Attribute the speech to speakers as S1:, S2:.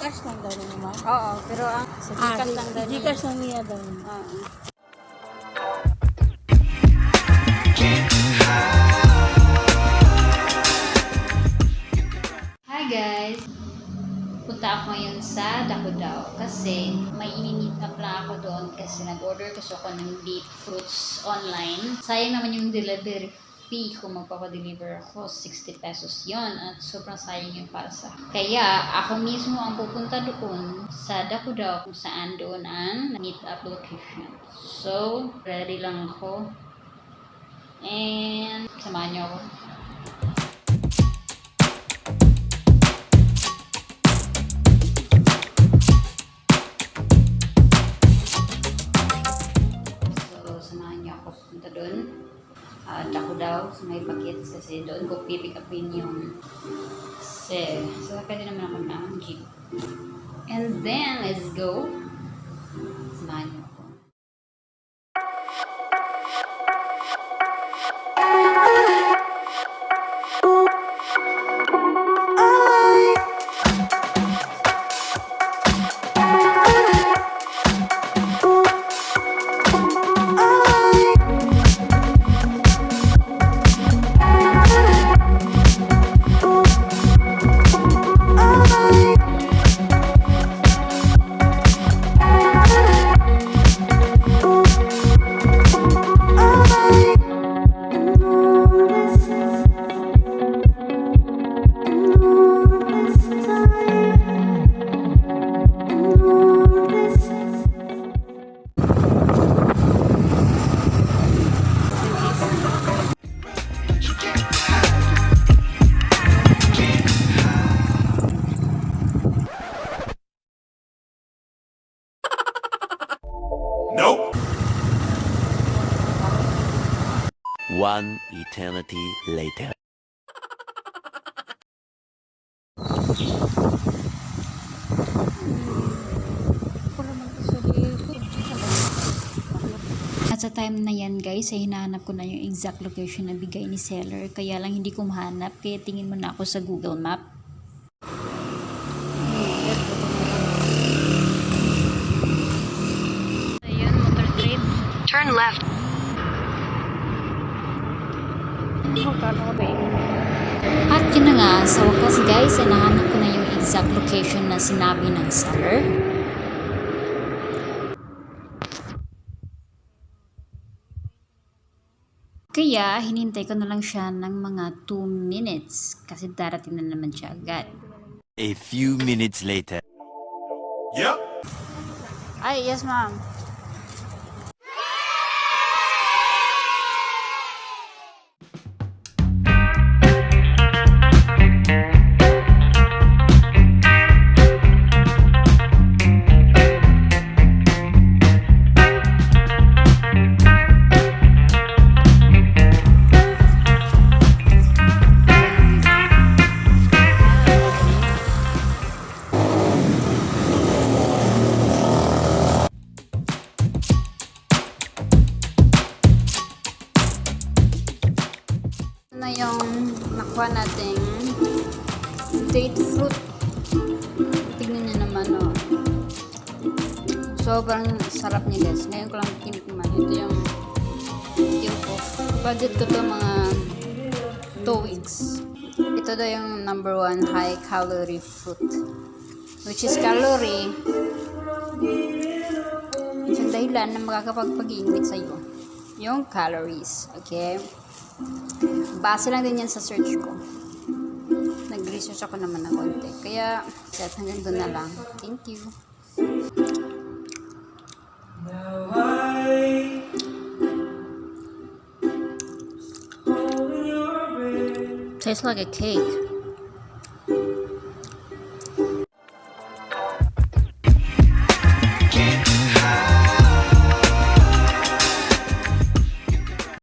S1: Gcash lang daw niya, ma'am.
S2: Oo, pero ang sa Gcash lang daw niya.
S1: Gcash lang niya daw.
S2: Oo. Hi guys! Punta ako ngayon sa Dakudao kasi may ini-meet up lang ako doon kasi nag-order kasi ako ng beet fruits online. Sayang naman yung delivery fee kung magpapadeliver ako, 60 pesos yon at sobrang sayang yun para sa akin. Kaya ako mismo ang pupunta doon sa Dakudao kung saan doon ang meet up location. So, ready lang ako and samahan niyo ako. Samahan niyo ako punta doon. Dakudao sa may Bakits kasi doon ko pipick upin yung sakay din naman ako ng jeep. And then, let's go. Samahan niyo ako.
S3: Nope. One eternity later.
S2: At sa time na yan guys, ay hinahanap ko na yung exact location na bigay ni seller. Kaya lang hindi ko mahanap, kaya tingin mo na ako sa Google Map. Ayun, motor trip.
S4: Turn left.
S2: At yun na nga, sa wakas guys, ay nahanap ko na yung exact location na sinabi ng seller. Kaya, hinintay ko na lang siya ng mga 2 minutes kasi darating na naman siya agad.
S3: A few minutes later. Yep.
S2: Ay, yes ma'am. Na yung nakuha nating date fruit. Tignan nyo naman, oh. Sobrang sarap niya guys. Ngayon ko lang tinikman. Ito yung ko. Budget ko to mga 2 weeks. Ito daw yung number 1 high calorie fruit. Which is calorie. Isang dahilan na makakapagpag-iinit sa'yo. Yung calories. Okay? Base lang din yan sa search ko. Nag-research ako naman ng konti. Kaya, hanggang doon na lang. Thank you. Tastes like a cake.